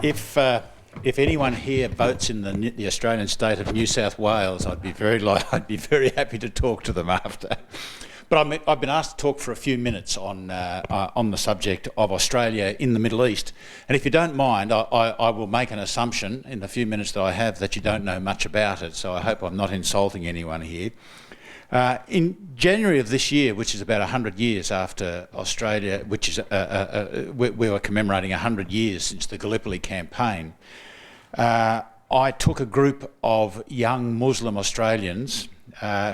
If anyone here votes in the Australian state of New South Wales, I'd be very happy to talk to them after. But I've been asked to talk for a few minutes on the subject of Australia in the Middle East. And if you don't mind, I will make an assumption in the few minutes that I have that you don't know much about it, so I hope I'm not insulting anyone here. In January of this year, which is about 100 years after Australia, which is we were commemorating 100 years since the Gallipoli campaign, I took a group of young Muslim Australians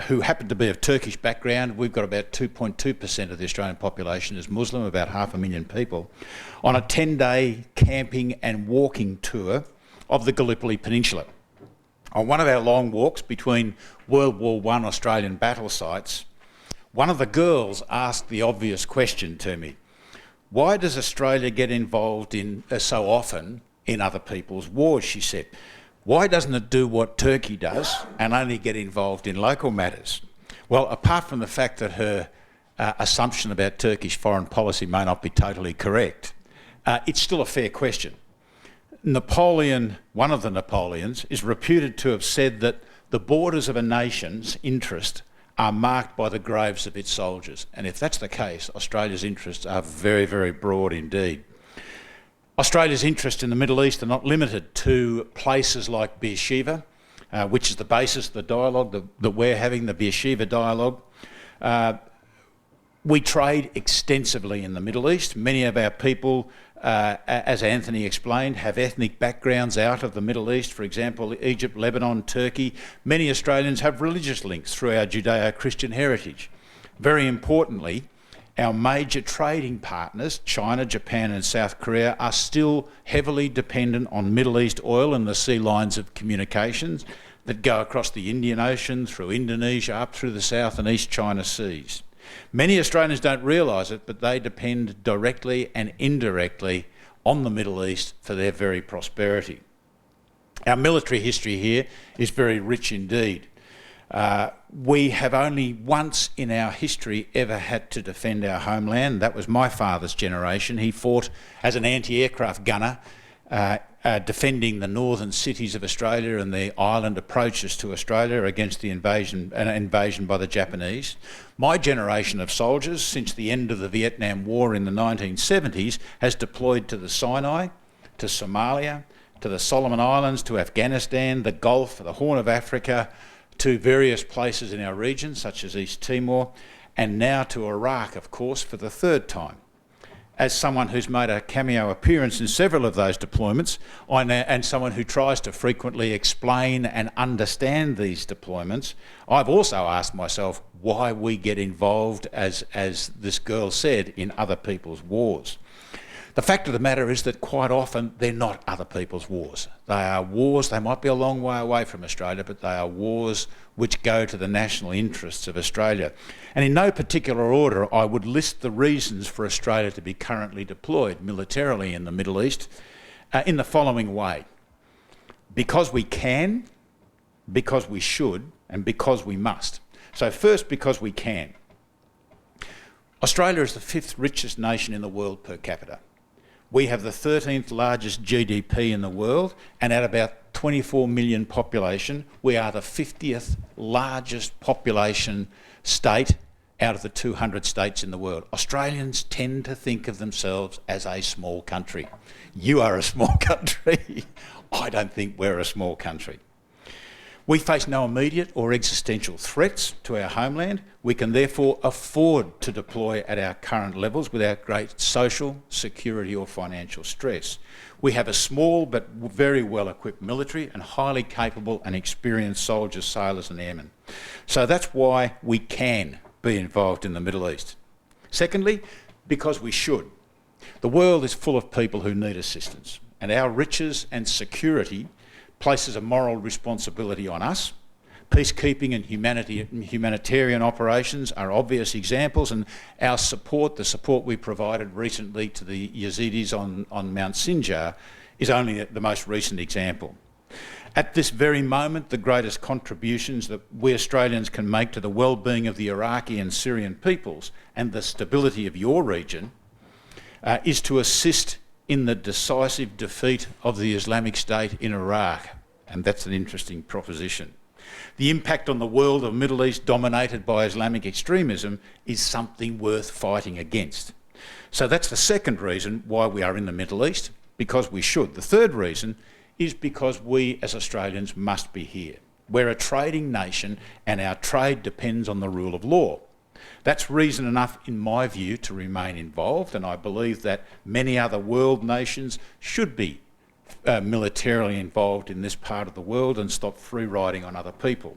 who happened to be of Turkish background. We've got about 2.2% of the Australian population is Muslim, about 500,000 people, on a 10-day camping and walking tour of the Gallipoli Peninsula. On one of our long walks between World War I Australian battle sites, one of the girls asked the obvious question to me: why does Australia get involved in so often in other people's wars? She said. Why doesn't it do what Turkey does and only get involved in local matters? Well, apart from the fact that her assumption about Turkish foreign policy may not be totally correct, it's still a fair question. Napoleon, one of the Napoleons, is reputed to have said that the borders of a nation's interest are marked by the graves of its soldiers. And if that's the case, Australia's interests are very, very broad indeed. Australia's interests in the Middle East are not limited to places like Beersheba, which is the basis of the dialogue that we're having, the Beersheba dialogue. We trade extensively in the Middle East. Many of our people, as Anthony explained, have ethnic backgrounds out of the Middle East, for example, Egypt, Lebanon, Turkey. Many Australians have religious links through our Judeo-Christian heritage. Very importantly, our major trading partners, China, Japan and South Korea, are still heavily dependent on Middle East oil and the sea lines of communications that go across the Indian Ocean, through Indonesia, up through the South and East China Seas. Many Australians don't realise it, but they depend directly and indirectly on the Middle East for their very prosperity. Our military history here is very rich indeed. We have only once in our history ever had to defend our homeland. That was my father's generation. He fought as an anti-aircraft gunner, defending the northern cities of Australia and the island approaches to Australia against the invasion by the Japanese. My generation of soldiers, since the end of the Vietnam War in the 1970s, has deployed to the Sinai, to Somalia, to the Solomon Islands, to Afghanistan, the Gulf, the Horn of Africa, to various places in our region, such as East Timor, and now to Iraq, of course, for the third time. As someone who's made a cameo appearance in several of those deployments, and someone who tries to frequently explain and understand these deployments, I've also asked myself why we get involved, as this girl said, in other people's wars. The fact of the matter is that quite often they're not other people's wars. They are wars, they might be a long way away from Australia, but they are wars which go to the national interests of Australia. And in no particular order, I would list the reasons for Australia to be currently deployed militarily in the Middle East in the following way. Because we can, because we should, and because we must. So first, because we can. Australia is the 5th richest nation in the world per capita. We have the 13th largest GDP in the world, and at about 24 million population, we are the 50th largest population state out of the 200 states in the world. Australians tend to think of themselves as a small country. You are a small country. I don't think we're a small country. We face no immediate or existential threats to our homeland. We can therefore afford to deploy at our current levels without great social, security or financial stress. We have a small but very well-equipped military and highly capable and experienced soldiers, sailors and airmen. So that's why we can be involved in the Middle East. Secondly, because we should. The world is full of people who need assistance, and our riches and security places a moral responsibility on us. Peacekeeping and humanitarian operations are obvious examples, and our support, the support we provided recently to the Yazidis on Mount Sinjar, is only the most recent example. At this very moment, the greatest contributions that we Australians can make to the well-being of the Iraqi and Syrian peoples and the stability of your region is to assist in the decisive defeat of the Islamic State in Iraq, and that's an interesting proposition. The impact on the world of the Middle East dominated by Islamic extremism is something worth fighting against. So that's the second reason why we are in the Middle East, because we should. The third reason is because we as Australians must be here. We're a trading nation and our trade depends on the rule of law. That's reason enough, in my view, to remain involved, and I believe that many other world nations should be militarily involved in this part of the world and stop free riding on other people.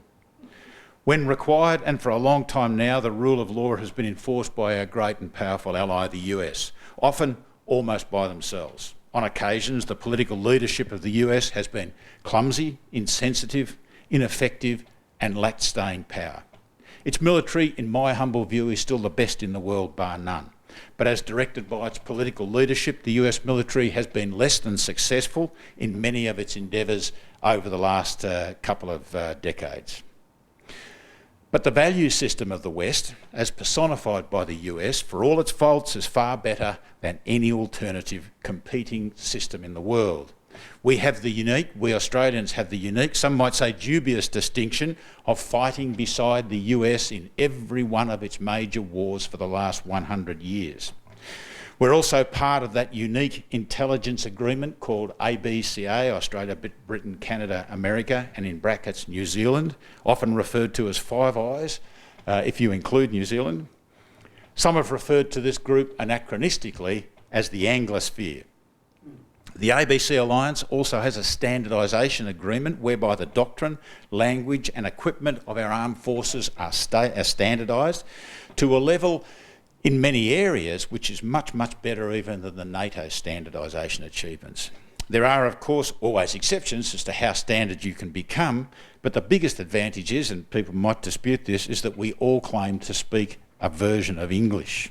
When required, and for a long time now, the rule of law has been enforced by our great and powerful ally, the US, often almost by themselves. On occasions, the political leadership of the US has been clumsy, insensitive, ineffective, and lacked staying power. Its military, in my humble view, is still the best in the world, bar none. But as directed by its political leadership, the US military has been less than successful in many of its endeavours over the last couple of decades. But the value system of the West, as personified by the US, for all its faults, is far better than any alternative competing system in the world. We Australians have the unique, some might say dubious distinction of fighting beside the US in every one of its major wars for the last 100 years. We're also part of that unique intelligence agreement called ABCA, Australia, Britain, Canada, America, and in brackets New Zealand, often referred to as Five Eyes, if you include New Zealand. Some have referred to this group anachronistically as the Anglosphere. The ABC Alliance also has a standardisation agreement whereby the doctrine, language and equipment of our armed forces are standardised to a level in many areas which is much, much better even than the NATO standardisation achievements. There are, of course, always exceptions as to how standard you can become, but the biggest advantage is, and people might dispute this, is that we all claim to speak a version of English.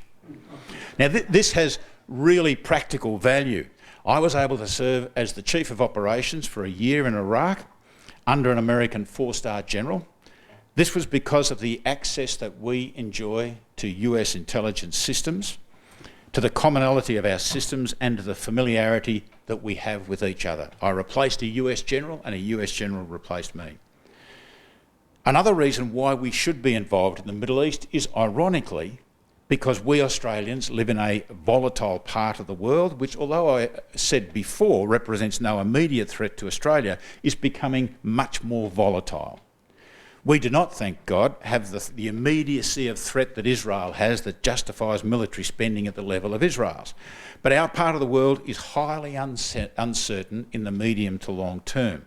Now, this has really practical value. I was able to serve as the Chief of Operations for a year in Iraq under an American four-star general. This was because of the access that we enjoy to US intelligence systems, to the commonality of our systems and to the familiarity that we have with each other. I replaced a US general and a US general replaced me. Another reason why we should be involved in the Middle East is, ironically, because we Australians live in a volatile part of the world, which, although I said before represents no immediate threat to Australia, is becoming much more volatile. We do not, thank God, have the immediacy of threat that Israel has that justifies military spending at the level of Israel's. But our part of the world is highly uncertain in the medium to long term.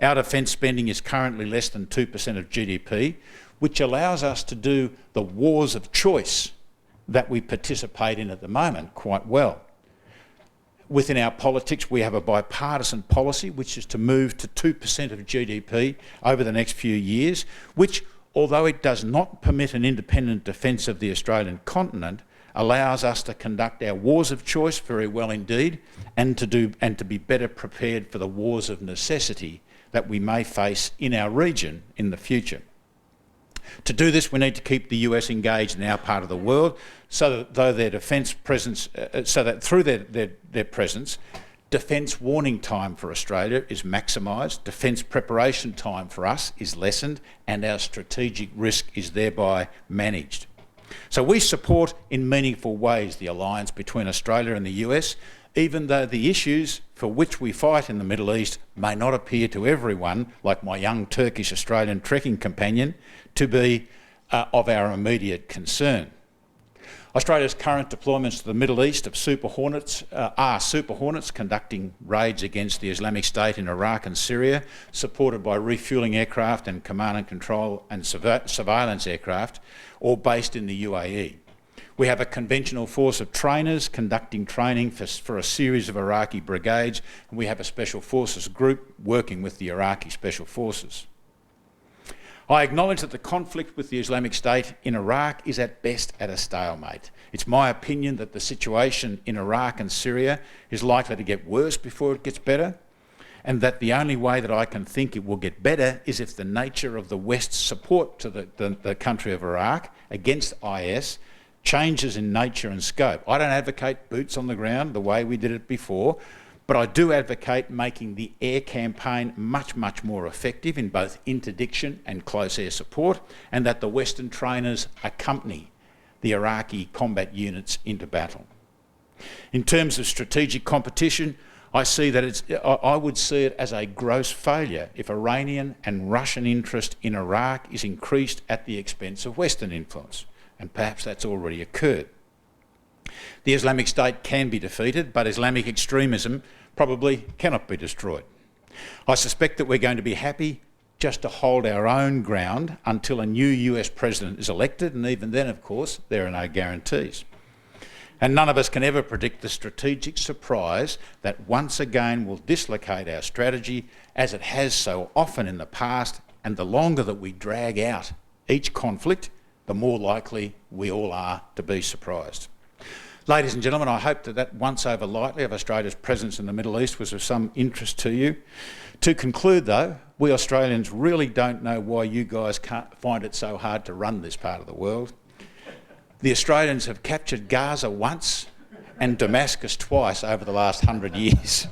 Our defence spending is currently less than 2% of GDP, which allows us to do the wars of choice that we participate in at the moment quite well. Within our politics, we have a bipartisan policy, which is to move to 2% of GDP over the next few years, which, although it does not permit an independent defence of the Australian continent, allows us to conduct our wars of choice very well indeed, and to be better prepared for the wars of necessity that we may face in our region in the future. To do this, we need to keep the US engaged in our part of the world, so that through their presence, defence warning time for Australia is maximised, defence preparation time for us is lessened, and our strategic risk is thereby managed. So we support in meaningful ways the alliance between Australia and the US, even though the issues for which we fight in the Middle East may not appear to everyone, like my young Turkish-Australian trekking companion, to be of our immediate concern. Australia's current deployments to the Middle East of Super Hornets are Super Hornets conducting raids against the Islamic State in Iraq and Syria, supported by refuelling aircraft and command and control and surveillance aircraft, all based in the UAE. We have a conventional force of trainers conducting training for a series of Iraqi brigades, and we have a special forces group working with the Iraqi special forces. I acknowledge that the conflict with the Islamic State in Iraq is at best at a stalemate. It's my opinion that the situation in Iraq and Syria is likely to get worse before it gets better, and that the only way that I can think it will get better is if the nature of the West's support to the country of Iraq against IS changes in nature and scope. I don't advocate boots on the ground the way we did it before, but I do advocate making the air campaign much, much more effective in both interdiction and close air support, and that the Western trainers accompany the Iraqi combat units into battle. In terms of strategic competition, I would see it as a gross failure if Iranian and Russian interest in Iraq is increased at the expense of Western influence, and perhaps that's already occurred. The Islamic State can be defeated, but Islamic extremism probably cannot be destroyed. I suspect that we're going to be happy just to hold our own ground until a new US president is elected, and even then, of course, there are no guarantees. And none of us can ever predict the strategic surprise that once again will dislocate our strategy, as it has so often in the past, and the longer that we drag out each conflict, the more likely we all are to be surprised. Ladies and gentlemen, I hope that once over lightly of Australia's presence in the Middle East was of some interest to you. To conclude though, we Australians really don't know why you guys can't find it so hard to run this part of the world. The Australians have captured Gaza once and Damascus twice over the last 100 years.